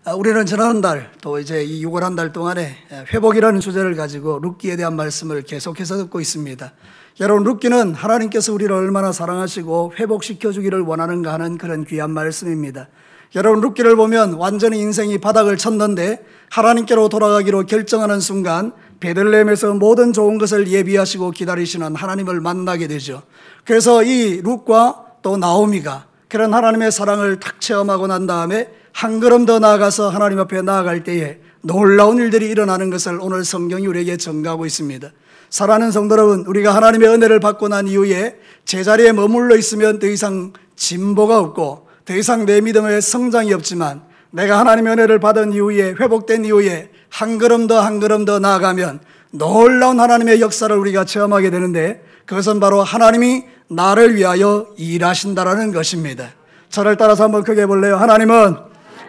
우리는 지난 한 달, 또 이제 이 6월 한 달 동안에 회복이라는 주제를 가지고 룻기에 대한 말씀을 계속해서 듣고 있습니다. 여러분, 룻기는 하나님께서 우리를 얼마나 사랑하시고 회복시켜 주기를 원하는가 하는 그런 귀한 말씀입니다. 여러분, 룻기를 보면 완전히 인생이 바닥을 쳤는데 하나님께로 돌아가기로 결정하는 순간 베들레헴에서 모든 좋은 것을 예비하시고 기다리시는 하나님을 만나게 되죠. 그래서 이 룻과 또 나오미가 그런 하나님의 사랑을 탁 체험하고 난 다음에 한 걸음 더 나아가서 하나님 앞에 나아갈 때에 놀라운 일들이 일어나는 것을 오늘 성경이 우리에게 전가하고 있습니다. 사랑하는 성도 여러분, 우리가 하나님의 은혜를 받고 난 이후에 제자리에 머물러 있으면 더 이상 진보가 없고 더 이상 내 믿음의 성장이 없지만, 내가 하나님의 은혜를 받은 이후에, 회복된 이후에 한 걸음 더 나아가면 놀라운 하나님의 역사를 우리가 체험하게 되는데, 그것은 바로 하나님이 나를 위하여 일하신다라는 것입니다. 저를 따라서 한번 크게 해볼래요? 하나님은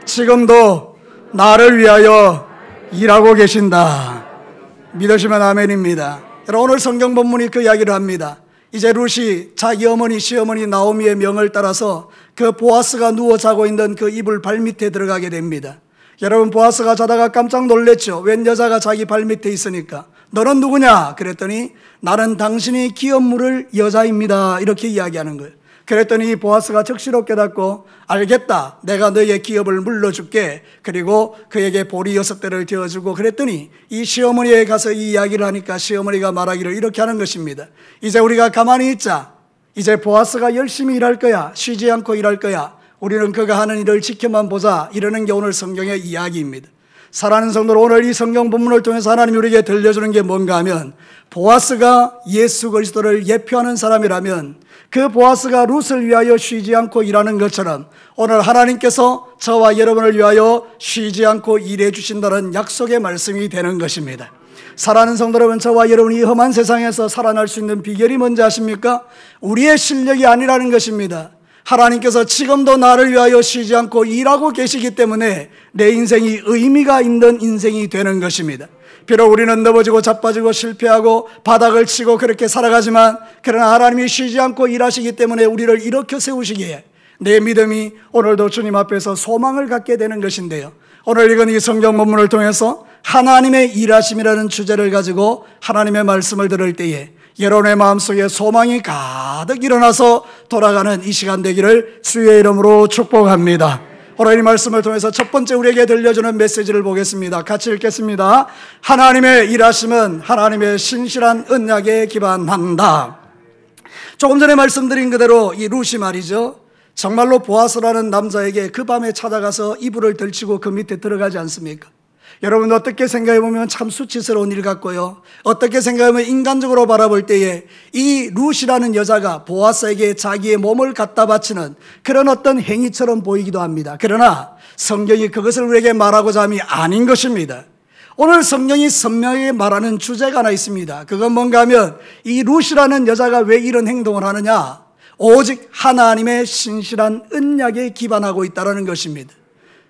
지금도 나를 위하여 일하고 계신다. 믿으시면 아멘입니다. 여러분, 오늘 성경 본문이 그 이야기를 합니다. 이제 룻이 자기 어머니 시어머니 나오미의 명을 따라서 그 보아스가 누워 자고 있는 그 이불 발밑에 들어가게 됩니다. 여러분, 보아스가 자다가 깜짝 놀랐죠. 웬 여자가 자기 발밑에 있으니까. 너는 누구냐? 그랬더니 나는 당신이 기업 물을 여자입니다, 이렇게 이야기하는 거예요. 그랬더니 보아스가 적시로 깨닫고, 알겠다, 내가 너의 기업을 물러줄게. 그리고 그에게 보리 6대를 되어주고, 그랬더니 이 시어머니에 가서 이 이야기를 하니까 시어머니가 말하기를 이렇게 하는 것입니다. 이제 우리가 가만히 있자. 이제 보아스가 열심히 일할 거야. 쉬지 않고 일할 거야. 우리는 그가 하는 일을 지켜만 보자. 이러는 게 오늘 성경의 이야기입니다. 사랑하는 성도들, 오늘 이 성경 본문을 통해서 하나님이 우리에게 들려주는 게 뭔가 하면, 보아스가 예수 그리스도를 예표하는 사람이라면 그 보아스가 룻을 위하여 쉬지 않고 일하는 것처럼 오늘 하나님께서 저와 여러분을 위하여 쉬지 않고 일해 주신다는 약속의 말씀이 되는 것입니다. 사랑하는 성도 여러분, 저와 여러분이 이 험한 세상에서 살아날 수 있는 비결이 뭔지 아십니까? 우리의 실력이 아니라는 것입니다. 하나님께서 지금도 나를 위하여 쉬지 않고 일하고 계시기 때문에 내 인생이 의미가 있는 인생이 되는 것입니다. 비록 우리는 넘어지고 자빠지고 실패하고 바닥을 치고 그렇게 살아가지만, 그러나 하나님이 쉬지 않고 일하시기 때문에 우리를 일으켜 세우시기에 내 믿음이 오늘도 주님 앞에서 소망을 갖게 되는 것인데요, 오늘 읽은 이 성경 본문을 통해서 하나님의 일하심이라는 주제를 가지고 하나님의 말씀을 들을 때에 여러분의 마음속에 소망이 가득 일어나서 돌아가는 이 시간 되기를 주의 이름으로 축복합니다. 오늘 이 말씀을 통해서 첫 번째 우리에게 들려주는 메시지를 보겠습니다. 같이 읽겠습니다. 하나님의 일하심은 하나님의 신실한 언약에 기반한다. 조금 전에 말씀드린 그대로 이 룻이 말이죠, 정말로 보아스라는 남자에게 그 밤에 찾아가서 이불을 덜치고 그 밑에 들어가지 않습니까? 여러분, 어떻게 생각해보면 참 수치스러운 일 같고요, 어떻게 생각하면 인간적으로 바라볼 때에 이 룻이라는 여자가 보아스에게 자기의 몸을 갖다 바치는 그런 어떤 행위처럼 보이기도 합니다. 그러나 성경이 그것을 우리에게 말하고자 함이 아닌 것입니다. 오늘 성경이 선명하게 말하는 주제가 하나 있습니다. 그건 뭔가 하면 이 룻이라는 여자가 왜 이런 행동을 하느냐, 오직 하나님의 신실한 언약에 기반하고 있다는 것입니다.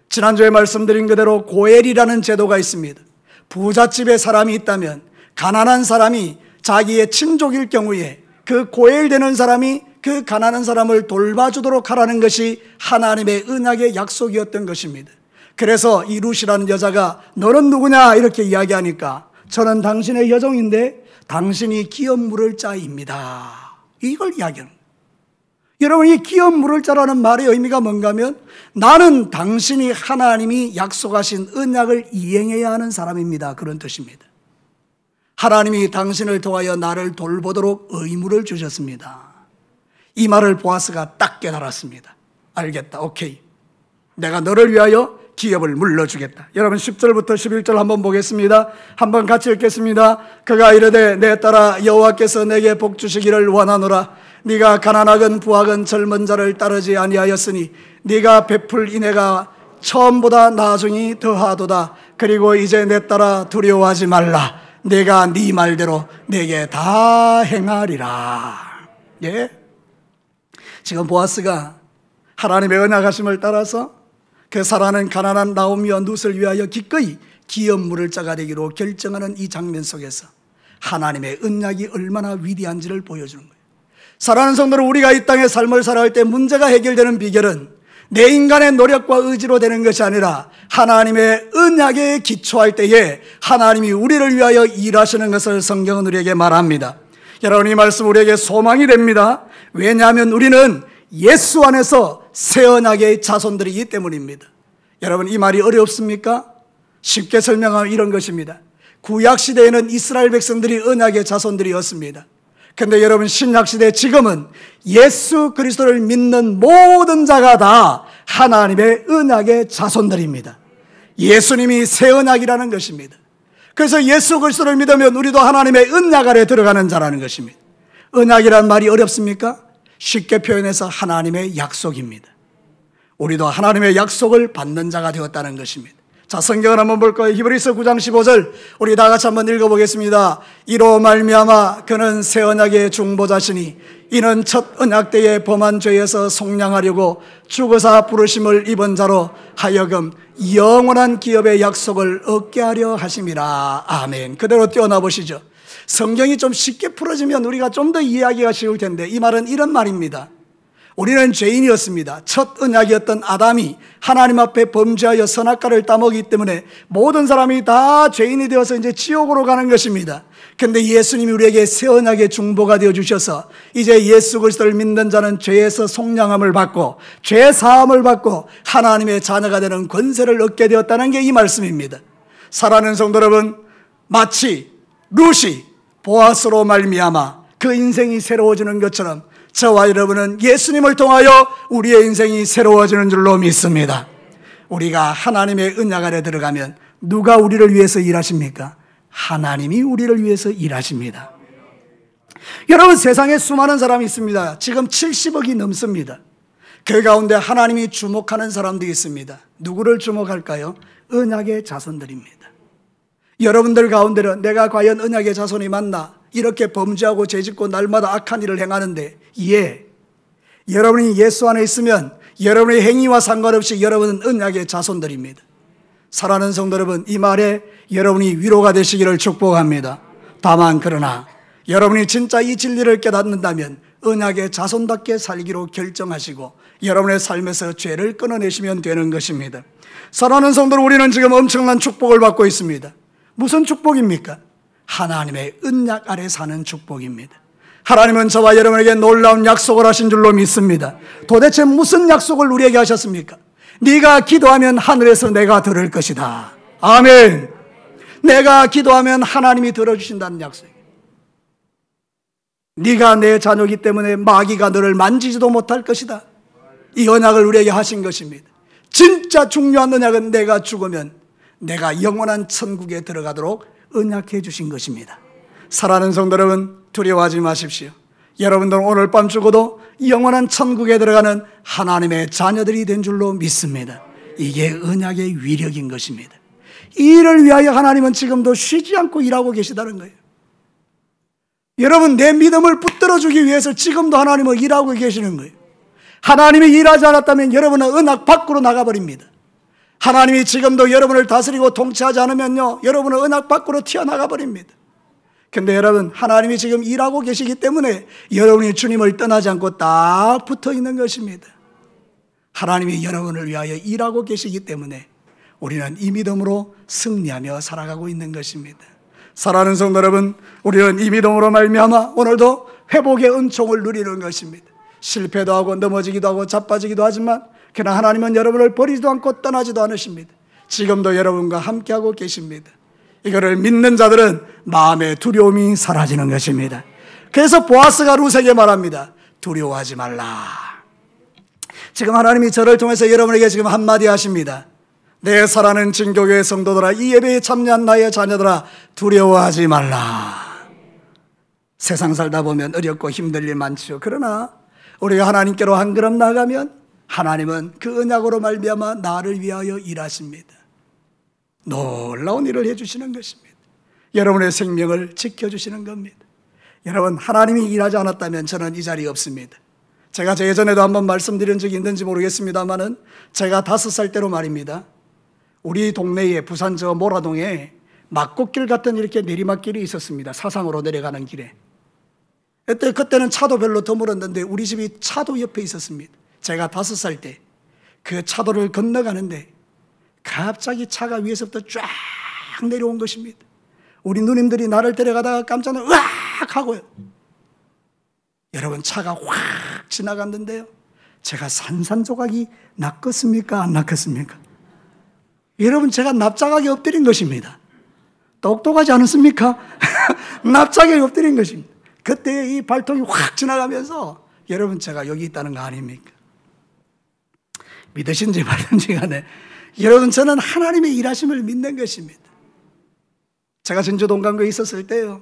지난주에 말씀드린 그대로 고엘이라는 제도가 있습니다. 부잣집에 사람이 있다면 가난한 사람이 자기의 친족일 경우에 그 고엘되는 사람이 그 가난한 사람을 돌봐주도록 하라는 것이 하나님의 언약의 약속이었던 것입니다. 그래서 이 룻이라는 여자가 너는 누구냐 이렇게 이야기하니까, 저는 당신의 여종인데 당신이 기업 물을 자입니다, 이걸 이야기하는 거예요. 여러분, 이 기업 물을 자라는 말의 의미가 뭔가 하면 나는 당신이 하나님이 약속하신 언약을 이행해야 하는 사람입니다, 그런 뜻입니다. 하나님이 당신을 통하여 나를 돌보도록 의무를 주셨습니다. 이 말을 보아스가 딱 깨달았습니다. 알겠다, 오케이, 내가 너를 위하여 기업을 물러주겠다. 여러분, 10절부터 11절 한번 보겠습니다. 한번 같이 읽겠습니다. 그가 이르되 내 딸아, 여호와께서 내게 복 주시기를 원하노라. 네가 가난하건 부하건 젊은 자를 따르지 아니하였으니 네가 베풀 인애가 처음보다 나중이 더하도다. 그리고 이제 내 딸아, 두려워하지 말라. 내가 네 말대로 내게 다 행하리라. 예? 지금 보아스가 하나님의 언약하심을 따라서 그 살아는 가난한 나오미와 룻을 위하여 기꺼이 기업 물을 자가 되기로 결정하는 이 장면 속에서 하나님의 언약이 얼마나 위대한지를 보여주는 거예요. 사랑하는 성도들, 우리가 이 땅의 삶을 살아갈 때 문제가 해결되는 비결은 내 인간의 노력과 의지로 되는 것이 아니라 하나님의 언약에 기초할 때에 하나님이 우리를 위하여 일하시는 것을 성경은 우리에게 말합니다. 여러분, 이 말씀 우리에게 소망이 됩니다. 왜냐하면 우리는 예수 안에서 새 언약의 자손들이기 때문입니다. 여러분, 이 말이 어렵습니까? 쉽게 설명하면 이런 것입니다. 구약시대에는 이스라엘 백성들이 언약의 자손들이었습니다. 그런데 여러분, 신약시대 지금은 예수 그리스도를 믿는 모든 자가 다 하나님의 언약의 자손들입니다. 예수님이 새 언약이라는 것입니다. 그래서 예수 그리스도를 믿으면 우리도 하나님의 언약 아래 들어가는 자라는 것입니다. 언약이란 말이 어렵습니까? 쉽게 표현해서 하나님의 약속입니다. 우리도 하나님의 약속을 받는 자가 되었다는 것입니다. 자, 성경을 한번 볼까요? 히브리서 9장 15절 우리 다 같이 한번 읽어보겠습니다. 이로 말미암아 그는 새 언약의 중보자시니 이는 첫 언약 때에 범한 죄에서 속량하려고 죽으사 부르심을 입은 자로 하여금 영원한 기업의 약속을 얻게 하려 하심이라. 아멘. 그대로 띄어나 보시죠. 성경이 좀 쉽게 풀어지면 우리가 좀 더 이해하기가 쉬울 텐데, 이 말은 이런 말입니다. 우리는 죄인이었습니다. 첫 언약이었던 아담이 하나님 앞에 범죄하여 선악과를 따먹기 때문에 모든 사람이 다 죄인이 되어서 이제 지옥으로 가는 것입니다. 그런데 예수님이 우리에게 새 언약의 중보가 되어 주셔서 이제 예수 그리스도를 믿는 자는 죄에서 속량함을 받고 죄 사함을 받고 하나님의 자녀가 되는 권세를 얻게 되었다는 게 이 말씀입니다. 사랑하는 성도 여러분, 마치 룻이 보아스로 말미암아 그 인생이 새로워지는 것처럼 저와 여러분은 예수님을 통하여 우리의 인생이 새로워지는 줄로 믿습니다. 우리가 하나님의 언약 아래 들어가면 누가 우리를 위해서 일하십니까? 하나님이 우리를 위해서 일하십니다. 여러분, 세상에 수많은 사람이 있습니다. 지금 70억이 넘습니다. 그 가운데 하나님이 주목하는 사람도 있습니다. 누구를 주목할까요? 언약의 자손들입니다. 여러분들 가운데는 내가 과연 언약의 자손이 맞나? 이렇게 범죄하고 죄짓고 날마다 악한 일을 행하는데, 예, 여러분이 예수 안에 있으면 여러분의 행위와 상관없이 여러분은 언약의 자손들입니다. 사랑하는 성도 여러분, 이 말에 여러분이 위로가 되시기를 축복합니다. 다만 그러나 여러분이 진짜 이 진리를 깨닫는다면 언약의 자손답게 살기로 결정하시고 여러분의 삶에서 죄를 끊어내시면 되는 것입니다. 사랑하는 성도들, 우리는 지금 엄청난 축복을 받고 있습니다. 무슨 축복입니까? 하나님의 언약 아래 사는 축복입니다. 하나님은 저와 여러분에게 놀라운 약속을 하신 줄로 믿습니다. 도대체 무슨 약속을 우리에게 하셨습니까? 네가 기도하면 하늘에서 내가 들을 것이다. 아멘. 내가 기도하면 하나님이 들어주신다는 약속이에요. 네가 내 자녀이기 때문에 마귀가 너를 만지지도 못할 것이다. 이 언약을 우리에게 하신 것입니다. 진짜 중요한 언약은 내가 죽으면 내가 영원한 천국에 들어가도록 언약해 주신 것입니다. 사랑하는 성도 여러분, 두려워하지 마십시오. 여러분들은 오늘 밤 죽어도 영원한 천국에 들어가는 하나님의 자녀들이 된 줄로 믿습니다. 이게 언약의 위력인 것입니다. 이 일을 위하여 하나님은 지금도 쉬지 않고 일하고 계시다는 거예요. 여러분, 내 믿음을 붙들어주기 위해서 지금도 하나님은 일하고 계시는 거예요. 하나님이 일하지 않았다면 여러분은 언약 밖으로 나가버립니다. 하나님이 지금도 여러분을 다스리고 통치하지 않으면요, 여러분은 언약 밖으로 튀어나가 버립니다. 그런데 여러분, 하나님이 지금 일하고 계시기 때문에 여러분이 주님을 떠나지 않고 딱 붙어 있는 것입니다. 하나님이 여러분을 위하여 일하고 계시기 때문에 우리는 이 믿음으로 승리하며 살아가고 있는 것입니다. 사랑하는 성도 여러분, 우리는 이 믿음으로 말미암아 오늘도 회복의 은총을 누리는 것입니다. 실패도 하고 넘어지기도 하고 자빠지기도 하지만 그러나 하나님은 여러분을 버리지도 않고 떠나지도 않으십니다. 지금도 여러분과 함께하고 계십니다. 이거를 믿는 자들은 마음의 두려움이 사라지는 것입니다. 그래서 보아스가 룻에게 말합니다. 두려워하지 말라. 지금 하나님이 저를 통해서 여러분에게 지금 한마디 하십니다. 내 사랑하는 진교교회 성도들아, 이 예배에 참여한 나의 자녀들아, 두려워하지 말라. 세상 살다 보면 어렵고 힘들 일 많죠. 그러나 우리가 하나님께로 한 걸음 나가면 하나님은 그 언약으로 말미암아 나를 위하여 일하십니다. 놀라운 일을 해주시는 것입니다. 여러분의 생명을 지켜주시는 겁니다. 여러분, 하나님이 일하지 않았다면 저는 이 자리에 없습니다. 제가 예전에도 한번 말씀드린 적이 있는지 모르겠습니다만은 제가 5살 때로 말입니다. 우리 동네에 부산 저 모라동에 막곡길 같은 이렇게 내리막길이 있었습니다. 사상으로 내려가는 길에. 그때는 차도 별로 드물었는데 우리 집이 차도 옆에 있었습니다. 제가 5살 때. 그 차도를 건너가는데 갑자기 차가 위에서부터 쫙 내려온 것입니다. 우리 누님들이 나를 데려가다가 깜짝 놀라 으악 하고요. 여러분, 차가 확 지나갔는데요, 제가 산산조각이 낚였습니까? 안 낚였습니까? 여러분, 제가 납작하게 엎드린 것입니다. 똑똑하지 않습니까? 납작하게 엎드린 것입니다. 그때 이 발통이 확 지나가면서 여러분, 제가 여기 있다는 거 아닙니까? 믿으신지 말든지 간에 여러분, 저는 하나님의 일하심을 믿는 것입니다. 제가 전주 동강구에 있었을 때요,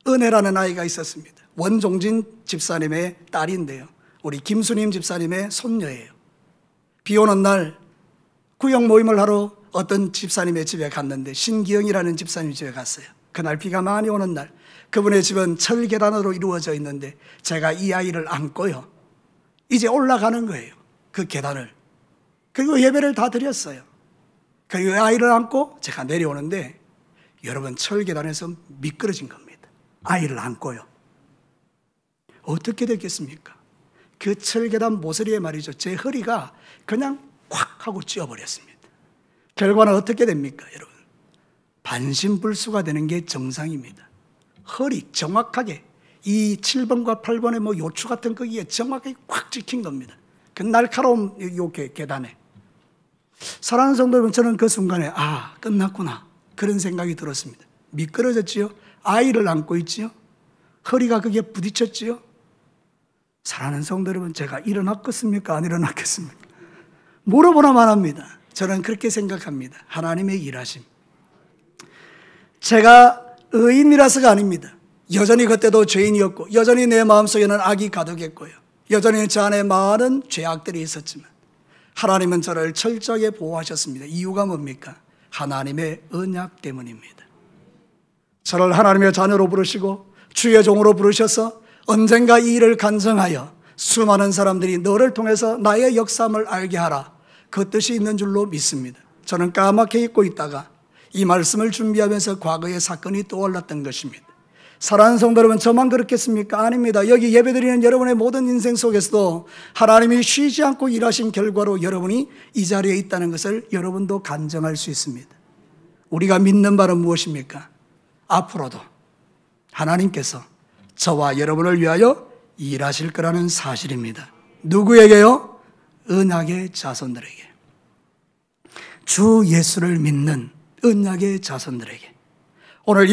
은혜라는 아이가 있었습니다. 원종진 집사님의 딸인데요, 우리 김수님 집사님의 손녀예요. 비 오는 날 구역 모임을 하러 어떤 집사님의 집에 갔는데, 신기영이라는 집사님 집에 갔어요. 그날 비가 많이 오는 날, 그분의 집은 철 계단으로 이루어져 있는데 제가 이 아이를 안고요, 이제 올라가는 거예요, 그 계단을. 그리고 예배를 다 드렸어요. 그리고 아이를 안고 제가 내려오는데 여러분, 철 계단에서 미끄러진 겁니다. 아이를 안고요. 어떻게 됐겠습니까? 그 철 계단 모서리에 말이죠, 제 허리가 그냥 콱 하고 찧어버렸습니다. 결과는 어떻게 됩니까, 여러분? 반신불수가 되는 게 정상입니다. 허리 정확하게 이 7번과 8번의 뭐 요추 같은 거기에 정확하게 콱 찍힌 겁니다. 그 날카로운 요 계단에. 사랑하는 성도 여러분, 저는 그 순간에 끝났구나, 그런 생각이 들었습니다. 미끄러졌지요? 아이를 안고 있지요? 허리가 거기에 부딪혔지요? 사랑하는 성도 여러분, 제가 일어났겠습니까? 안 일어났겠습니까? 물어보나만 합니다. 저는 그렇게 생각합니다. 하나님의 일하심. 제가 의인이라서가 아닙니다. 여전히 그때도 죄인이었고, 여전히 내 마음속에는 악이 가득했고요, 여전히 제 안에 많은 죄악들이 있었지만 하나님은 저를 철저하게 보호하셨습니다. 이유가 뭡니까? 하나님의 언약 때문입니다. 저를 하나님의 자녀로 부르시고 주의 종으로 부르셔서 언젠가 이 일을 간증하여 수많은 사람들이 너를 통해서 나의 역사함을 알게 하라, 그 뜻이 있는 줄로 믿습니다. 저는 까맣게 잊고 있다가 이 말씀을 준비하면서 과거의 사건이 떠올랐던 것입니다. 사랑하는 성도 여러분, 저만 그렇겠습니까? 아닙니다. 여기 예배드리는 여러분의 모든 인생 속에서도 하나님이 쉬지 않고 일하신 결과로 여러분이 이 자리에 있다는 것을 여러분도 간증할 수 있습니다. 우리가 믿는 바는 무엇입니까? 앞으로도 하나님께서 저와 여러분을 위하여 일하실 거라는 사실입니다. 누구에게요? 언약의 자손들에게. 주 예수를 믿는 언약의 자손들에게. 오늘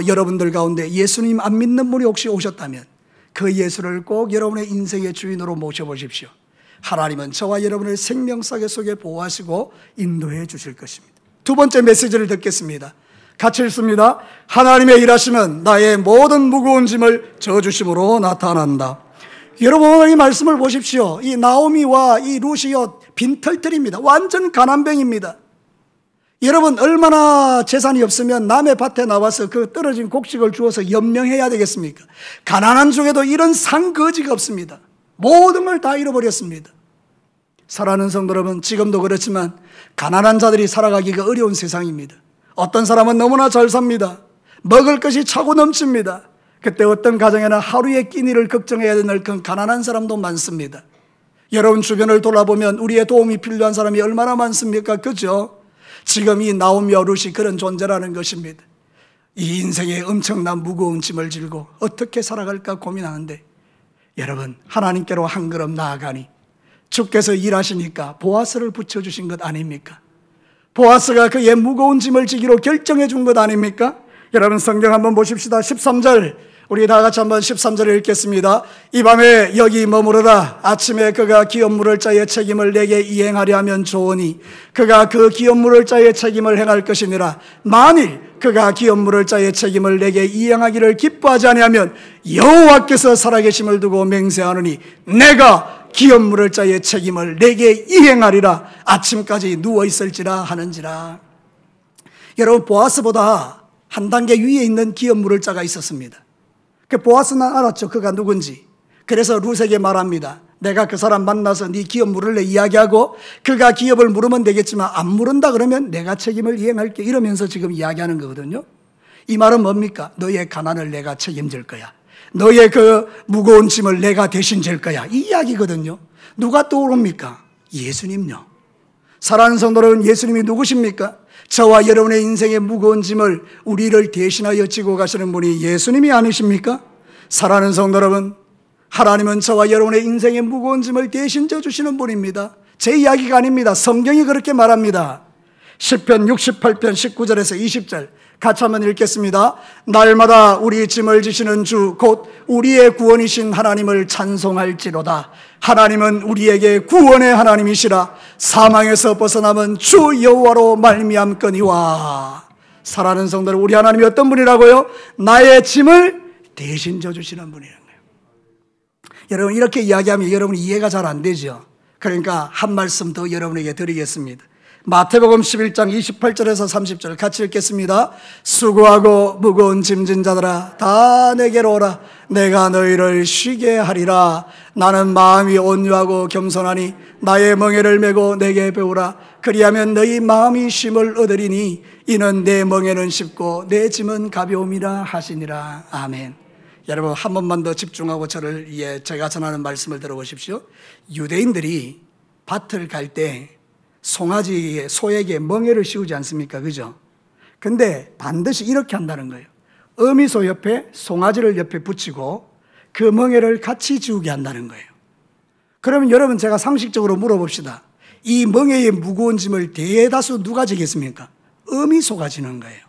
여러분들 가운데 예수님 안 믿는 분이 혹시 오셨다면 그 예수를 꼭 여러분의 인생의 주인으로 모셔보십시오. 하나님은 저와 여러분을 생명사계 속에 보호하시고 인도해 주실 것입니다. 두 번째 메시지를 듣겠습니다. 같이 읽습니다. 하나님의 일하심은 나의 모든 무거운 짐을 져주심으로 나타난다. 여러분, 오늘 이 말씀을 보십시오. 이 나오미와 이 루시오 빈털털입니다. 완전 가난뱅입니다. 여러분, 얼마나 재산이 없으면 남의 밭에 나와서 그 떨어진 곡식을 주워서 연명해야 되겠습니까? 가난한 중에도 이런 상거지가 없습니다. 모든 걸 다 잃어버렸습니다. 사랑하는 성도 여러분, 지금도 그렇지만 가난한 자들이 살아가기가 어려운 세상입니다. 어떤 사람은 너무나 잘 삽니다. 먹을 것이 차고 넘칩니다. 그때 어떤 가정에는 하루의 끼니를 걱정해야 되는 그런 가난한 사람도 많습니다. 여러분 주변을 돌아보면 우리의 도움이 필요한 사람이 얼마나 많습니까? 그죠? 지금 이 나오미와 룻이 그런 존재라는 것입니다. 이 인생에 엄청난 무거운 짐을 지고 어떻게 살아갈까 고민하는데, 여러분, 하나님께로 한 걸음 나아가니 주께서 일하시니까 보아스를 붙여주신 것 아닙니까? 보아스가 그의 무거운 짐을 지기로 결정해 준 것 아닙니까? 여러분, 성경 한번 보십시다. 13절, 우리 다 같이 한번 13절을 읽겠습니다. 이 밤에 여기 머무르라. 아침에 그가 기업 물을 자의 책임을 내게 이행하려 하면 좋으니 그가 그 기업 물을 자의 책임을 행할 것이니라. 만일 그가 기업 물을 자의 책임을 내게 이행하기를 기뻐하지 아니하면 여호와께서 살아계심을 두고 맹세하노니 내가 기업 물을 자의 책임을 내게 이행하리라. 아침까지 누워있을지라 하는지라. 여러분, 보아스보다 한 단계 위에 있는 기업 물을 자가 있었습니다. 그 보아스는 알았죠, 그가 누군지. 그래서 룻에게 말합니다. 내가 그 사람 만나서 네 기업 물을래 이야기하고, 그가 기업을 물으면 되겠지만 안 물은다 그러면 내가 책임을 이행할게, 이러면서 지금 이야기하는 거거든요. 이 말은 뭡니까? 너의 가난을 내가 책임질 거야. 너의 그 무거운 짐을 내가 대신 질 거야, 이 이야기거든요. 누가 떠오릅니까? 예수님요. 사랑하는 성도 여러분, 예수님이 누구십니까? 저와 여러분의 인생의 무거운 짐을 우리를 대신하여 지고 가시는 분이 예수님이 아니십니까? 사랑하는 성도 여러분, 하나님은 저와 여러분의 인생의 무거운 짐을 대신 져주시는 분입니다. 제 이야기가 아닙니다. 성경이 그렇게 말합니다. 시편 68편 19절에서 20절 같이 한번 읽겠습니다. 날마다 우리 짐을 지시는 주 곧 우리의 구원이신 하나님을 찬송할지로다. 하나님은 우리에게 구원의 하나님이시라. 사망에서 벗어남은 주 여호와로 말미암거니와. 사랑하는 성도들, 우리 하나님이 어떤 분이라고요? 나의 짐을 대신 져주시는 분이라는 거예요. 여러분, 이렇게 이야기하면 여러분이 이해가 잘 안 되죠. 그러니까 한 말씀 더 여러분에게 드리겠습니다. 마태복음 11장 28절에서 30절 같이 읽겠습니다. 수고하고 무거운 짐진 자들아 다 내게로 오라. 내가 너희를 쉬게 하리라. 나는 마음이 온유하고 겸손하니 나의 멍에를 메고 내게 배우라. 그리하면 너희 마음이 쉼을 얻으리니 이는 내 멍에는 쉽고 내 짐은 가벼움이라 하시니라. 아멘. 여러분, 한 번만 더 집중하고 제가 전하는 말씀을 들어보십시오. 유대인들이 밭을 갈 때 송아지에게, 소에게 멍에를 씌우지 않습니까? 그죠? 근데 반드시 이렇게 한다는 거예요. 어미소 옆에 송아지를 옆에 붙이고 그 멍에를 같이 지우게 한다는 거예요. 그러면 여러분, 제가 상식적으로 물어봅시다. 이 멍에의 무거운 짐을 대다수 누가 지겠습니까? 어미소가 지는 거예요.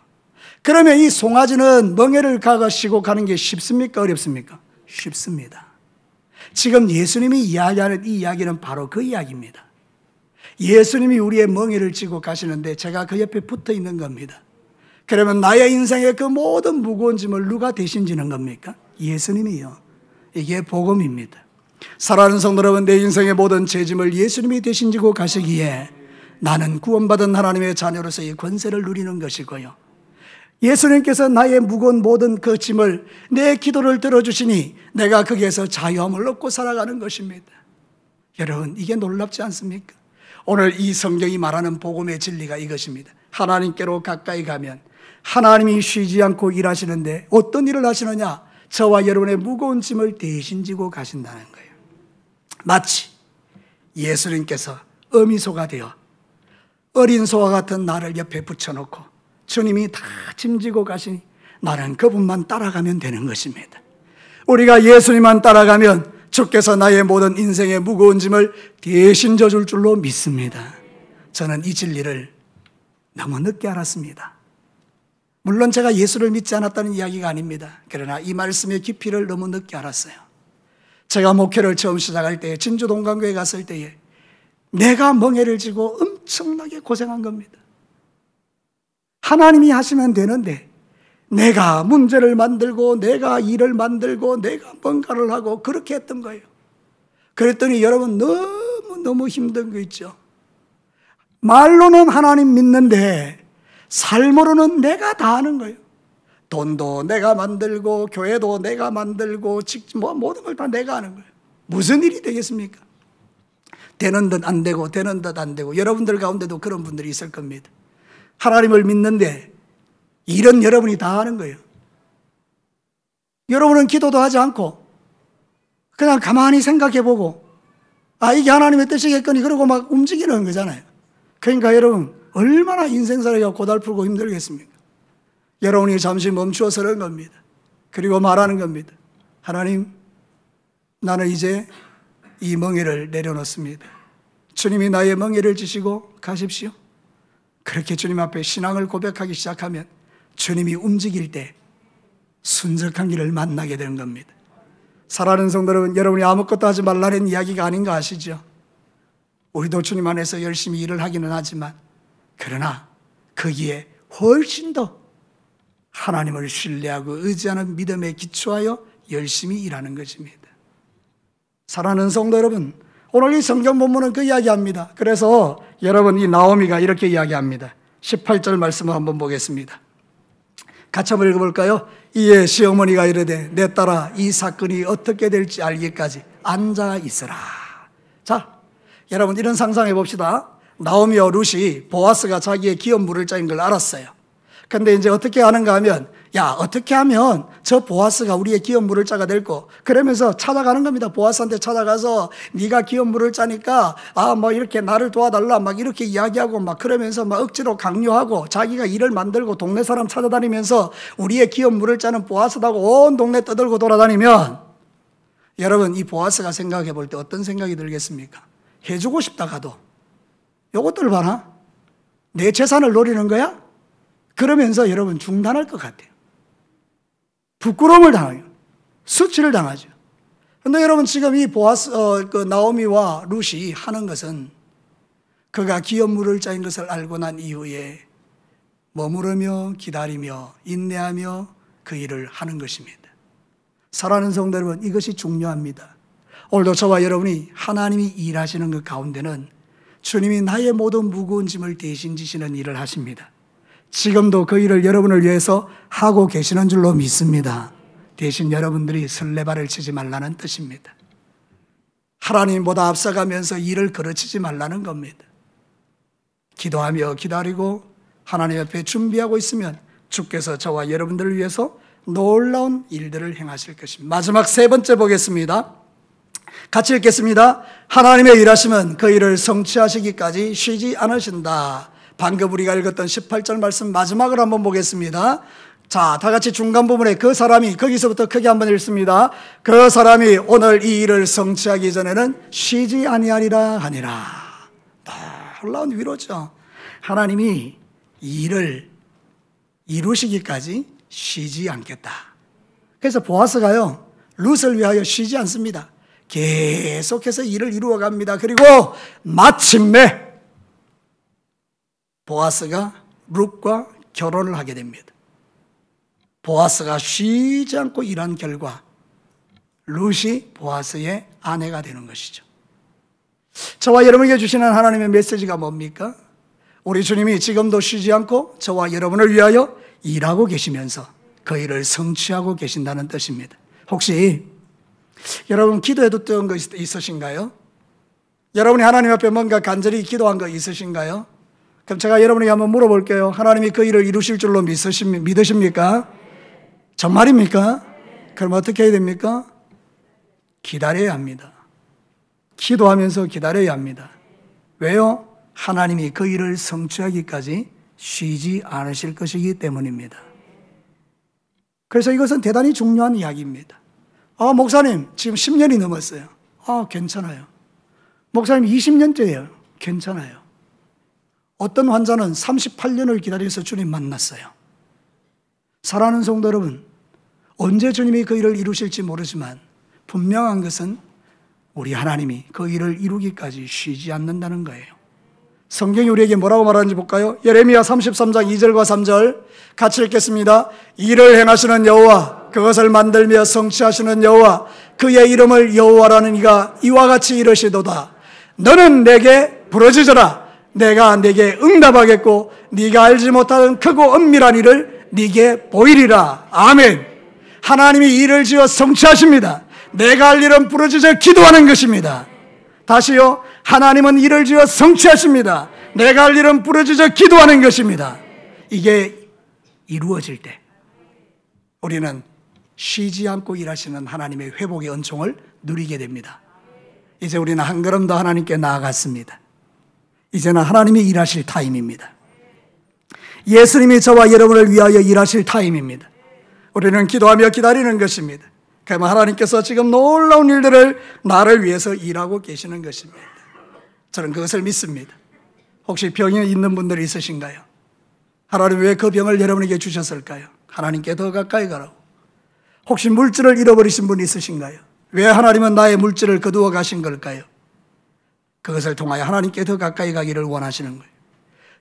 그러면 이 송아지는 멍에를 가시고 가는 게 쉽습니까? 어렵습니까? 쉽습니다. 지금 예수님이 이야기하는 이 이야기는 바로 그 이야기입니다. 예수님이 우리의 멍에를 지고 가시는데 제가 그 옆에 붙어 있는 겁니다. 그러면 나의 인생의 그 모든 무거운 짐을 누가 대신 지는 겁니까? 예수님이요. 이게 복음입니다. 사랑하는 성도 여러분, 내 인생의 모든 죄짐을 예수님이 대신 지고 가시기에 나는 구원받은 하나님의 자녀로서의 권세를 누리는 것이고요. 예수님께서 나의 무거운 모든 그 짐을, 내 기도를 들어주시니 내가 거기에서 자유함을 얻고 살아가는 것입니다. 여러분, 이게 놀랍지 않습니까? 오늘 이 성경이 말하는 복음의 진리가 이것입니다. 하나님께로 가까이 가면 하나님이 쉬지 않고 일하시는데 어떤 일을 하시느냐? 저와 여러분의 무거운 짐을 대신 지고 가신다는 거예요. 마치 예수님께서 어미소가 되어 어린 소와 같은 나를 옆에 붙여놓고 주님이 다 짐지고 가시니 나는 그분만 따라가면 되는 것입니다. 우리가 예수님만 따라가면 주께서 나의 모든 인생의 무거운 짐을 대신 져줄 줄로 믿습니다. 저는 이 진리를 너무 늦게 알았습니다. 물론 제가 예수를 믿지 않았다는 이야기가 아닙니다. 그러나 이 말씀의 깊이를 너무 늦게 알았어요. 제가 목회를 처음 시작할 때, 진주 동강교회 갔을 때에 내가 멍에를 지고 엄청나게 고생한 겁니다. 하나님이 하시면 되는데 내가 문제를 만들고 내가 일을 만들고 내가 뭔가를 하고 그렇게 했던 거예요. 그랬더니 여러분, 너무 힘든 거 있죠. 말로는 하나님 믿는데 삶으로는 내가 다 하는 거예요. 돈도 내가 만들고 교회도 내가 만들고 모든 걸 다 내가 하는 거예요. 무슨 일이 되겠습니까? 되는 듯 안 되고 되는 듯 안 되고. 여러분들 가운데도 그런 분들이 있을 겁니다. 하나님을 믿는데 일은 여러분이 다 하는 거예요. 여러분은 기도도 하지 않고 그냥 가만히 생각해보고 이게 하나님의 뜻이겠거니 그러고 막 움직이는 거잖아요. 그러니까 여러분, 얼마나 인생살이가 고달프고 힘들겠습니까? 여러분이 잠시 멈추어 서는 겁니다. 그리고 말하는 겁니다. 하나님, 나는 이제 이 멍에를 내려놓습니다. 주님이 나의 멍에를 지시고 가십시오. 그렇게 주님 앞에 신앙을 고백하기 시작하면 주님이 움직일 때 순적한 길을 만나게 되는 겁니다. 사랑하는 성도 여러분, 여러분이 아무것도 하지 말라는 이야기가 아닌 거 아시죠? 우리도 주님 안에서 열심히 일을 하기는 하지만 그러나 거기에 훨씬 더 하나님을 신뢰하고 의지하는 믿음에 기초하여 열심히 일하는 것입니다. 사랑하는 성도 여러분, 오늘 이 성경 본문은 그 이야기합니다. 그래서 여러분, 이 나오미가 이렇게 이야기합니다. 18절 말씀을 한번 보겠습니다. 같이 한번 읽어볼까요? 이에 시어머니가 이르되 내 딸아, 이 사건이 어떻게 될지 알기까지 앉아 있으라. 자, 여러분, 이런 상상해 봅시다. 나오미와 룻이 보아스가 자기의 기업 물을 자인 걸 알았어요. 근데 이제 어떻게 하는가 하면 야, 어떻게 하면 저 보아스가 우리의 기업 물을 자가 될고, 그러면서 찾아가는 겁니다. 보아스한테 찾아가서 네가 기업 물을 자니까 뭐 이렇게 나를 도와달라 막 이렇게 이야기하고 막 그러면서 막 억지로 강요하고 자기가 일을 만들고 동네 사람 찾아다니면서 우리의 기업 물을 짜는 보아스라고 온 동네 떠들고 돌아다니면, 여러분 이 보아스가 생각해 볼 때 어떤 생각이 들겠습니까? 해주고 싶다 가도 요것들 봐라, 내 재산을 노리는 거야? 그러면서 여러분 중단할 것 같아요. 부끄러움을 당해요. 수치를 당하죠. 그런데 여러분 지금 이 보아스, 나오미와 룻이 하는 것은 그가 기업 물을 짜인 것을 알고 난 이후에 머무르며 기다리며 인내하며 그 일을 하는 것입니다. 사랑하는 성도 여러분, 이것이 중요합니다. 오늘도 저와 여러분이 하나님이 일하시는 그 가운데는 주님이 나의 모든 무거운 짐을 대신 지시는 일을 하십니다. 지금도 그 일을 여러분을 위해서 하고 계시는 줄로 믿습니다. 대신 여러분들이 설레발을 치지 말라는 뜻입니다. 하나님보다 앞서가면서 일을 거르치지 말라는 겁니다. 기도하며 기다리고 하나님 옆에 준비하고 있으면 주께서 저와 여러분들을 위해서 놀라운 일들을 행하실 것입니다. 마지막 세 번째 보겠습니다. 같이 읽겠습니다. 하나님의 일하심은 그 일을 성취하시기까지 쉬지 않으신다. 방금 우리가 읽었던 18절 말씀 마지막을 한번 보겠습니다. 자, 다 같이 중간 부분에 그 사람이, 거기서부터 크게 한번 읽습니다. 그 사람이 오늘 이 일을 성취하기 전에는 쉬지 아니하리라 하니라. 놀라운 위로죠. 하나님이 이 일을 이루시기까지 쉬지 않겠다. 그래서 보아스가요, 룻을 위하여 쉬지 않습니다. 계속해서 일을 이루어 갑니다. 그리고 마침내 보아스가 룻과 결혼을 하게 됩니다. 보아스가 쉬지 않고 일한 결과 룻이 보아스의 아내가 되는 것이죠. 저와 여러분에게 주시는 하나님의 메시지가 뭡니까? 우리 주님이 지금도 쉬지 않고 저와 여러분을 위하여 일하고 계시면서 그 일을 성취하고 계신다는 뜻입니다. 혹시 여러분 기도해뒀던 거 있으신가요? 여러분이 하나님 앞에 뭔가 간절히 기도한 거 있으신가요? 그럼 제가 여러분에게 한번 물어볼게요. 하나님이 그 일을 이루실 줄로 믿으십니까? 정말입니까? 그럼 어떻게 해야 됩니까? 기다려야 합니다. 기도하면서 기다려야 합니다. 왜요? 하나님이 그 일을 성취하기까지 쉬지 않으실 것이기 때문입니다. 그래서 이것은 대단히 중요한 이야기입니다. 목사님 지금 10년이 넘었어요. 괜찮아요. 목사님 20년째예요. 괜찮아요. 어떤 환자는 38년을 기다려서 주님 만났어요. 사랑하는 성도 여러분, 언제 주님이 그 일을 이루실지 모르지만 분명한 것은 우리 하나님이 그 일을 이루기까지 쉬지 않는다는 거예요. 성경이 우리에게 뭐라고 말하는지 볼까요? 예레미야 33장 2절과 3절 같이 읽겠습니다. 일을 행하시는 여호와, 그것을 만들며 성취하시는 여호와, 그의 이름을 여호와라는 이가 이와 같이 이르시도다. 너는 내게 부르짖어라. 내가 네게 응답하겠고 네가 알지 못하는 크고 엄밀한 일을 네게 보이리라. 아멘. 하나님이 일을 지어 성취하십니다. 내가 할 일은 부르짖어 기도하는 것입니다. 다시요, 하나님은 일을 지어 성취하십니다. 내가 할 일은 부르짖어 기도하는 것입니다. 이게 이루어질 때 우리는 쉬지 않고 일하시는 하나님의 회복의 은총을 누리게 됩니다. 이제 우리는 한 걸음 더 하나님께 나아갔습니다. 이제는 하나님이 일하실 타임입니다. 예수님이 저와 여러분을 위하여 일하실 타임입니다. 우리는 기도하며 기다리는 것입니다. 그러면 하나님께서 지금 놀라운 일들을 나를 위해서 일하고 계시는 것입니다. 저는 그것을 믿습니다. 혹시 병이 있는 분들이 있으신가요? 하나님 왜 그 병을 여러분에게 주셨을까요? 하나님께 더 가까이 가라고. 혹시 물질을 잃어버리신 분이 있으신가요? 왜 하나님은 나의 물질을 거두어 가신 걸까요? 그것을 통하여 하나님께 더 가까이 가기를 원하시는 거예요.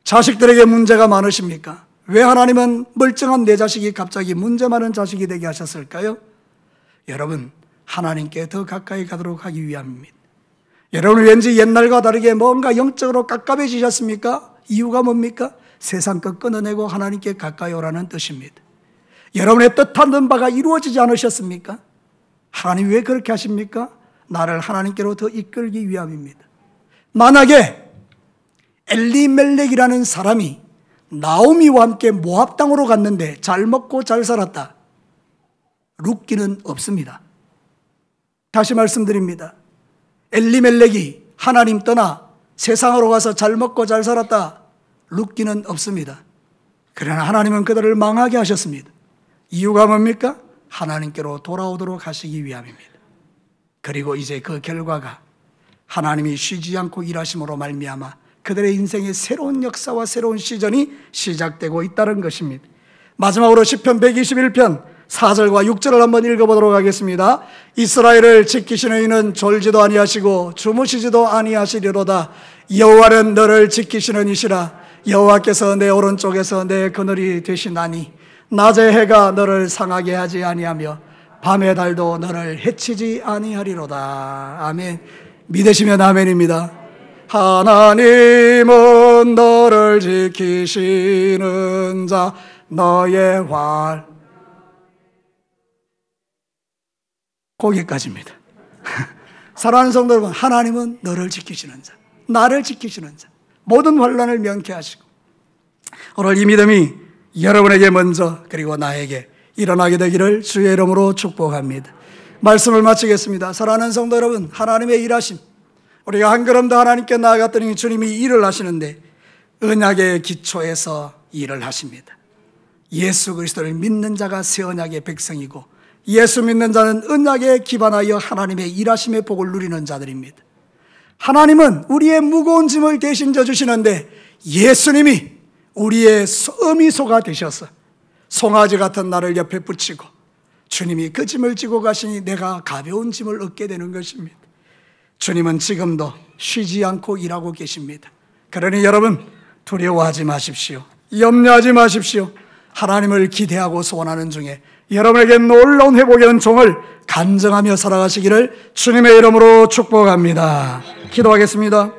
자식들에게 문제가 많으십니까? 왜 하나님은 멀쩡한 내 자식이 갑자기 문제 많은 자식이 되게 하셨을까요? 여러분, 하나님께 더 가까이 가도록 하기 위함입니다. 여러분 왠지 옛날과 다르게 뭔가 영적으로 깝깝해지셨습니까? 이유가 뭡니까? 세상 것 끊어내고 하나님께 가까이 오라는 뜻입니다. 여러분의 뜻하는 바가 이루어지지 않으셨습니까? 하나님 왜 그렇게 하십니까? 나를 하나님께로 더 이끌기 위함입니다. 만약에 엘리멜렉이라는 사람이 나오미와 함께 모압 땅으로 갔는데 잘 먹고 잘 살았다. 룻기는 없습니다. 다시 말씀드립니다. 엘리멜렉이 하나님 떠나 세상으로 가서 잘 먹고 잘 살았다. 룻기는 없습니다. 그러나 하나님은 그들을 망하게 하셨습니다. 이유가 뭡니까? 하나님께로 돌아오도록 하시기 위함입니다. 그리고 이제 그 결과가 하나님이 쉬지 않고 일하심으로 말미암아 그들의 인생의 새로운 역사와 새로운 시전이 시작되고 있다는 것입니다. 마지막으로 시편 121편 4절과 6절을 한번 읽어보도록 하겠습니다. 이스라엘을 지키시는 이는 졸지도 아니하시고 주무시지도 아니하시리로다. 여호와는 너를 지키시는 이시라. 여호와께서 내 오른쪽에서 내 그늘이 되시나니 낮의 해가 너를 상하게 하지 아니하며 밤의 달도 너를 해치지 아니하리로다. 아멘. 믿으시면 아멘입니다. 하나님은 너를 지키시는 자 너의 활. 거기까지입니다. 사랑하는 성도 여러분, 하나님은 너를 지키시는 자, 나를 지키시는 자, 모든 환난을 면케하시고 오늘 이 믿음이 여러분에게 먼저 그리고 나에게 일어나게 되기를 주의 이름으로 축복합니다. 말씀을 마치겠습니다. 사랑하는 성도 여러분, 하나님의 일하심, 우리가 한 걸음 더 하나님께 나아갔더니 주님이 일을 하시는데 언약의 기초에서 일을 하십니다. 예수 그리스도를 믿는 자가 새 언약의 백성이고 예수 믿는 자는 언약에 기반하여 하나님의 일하심의 복을 누리는 자들입니다. 하나님은 우리의 무거운 짐을 대신 져주시는데 예수님이 우리의 어미소가 되셔서 송아지 같은 나를 옆에 붙이고 주님이 그 짐을 지고 가시니 내가 가벼운 짐을 얻게 되는 것입니다. 주님은 지금도 쉬지 않고 일하고 계십니다. 그러니 여러분 두려워하지 마십시오. 염려하지 마십시오. 하나님을 기대하고 소원하는 중에 여러분에게 놀라운 회복의 은총을 간증하며 살아가시기를 주님의 이름으로 축복합니다. 기도하겠습니다.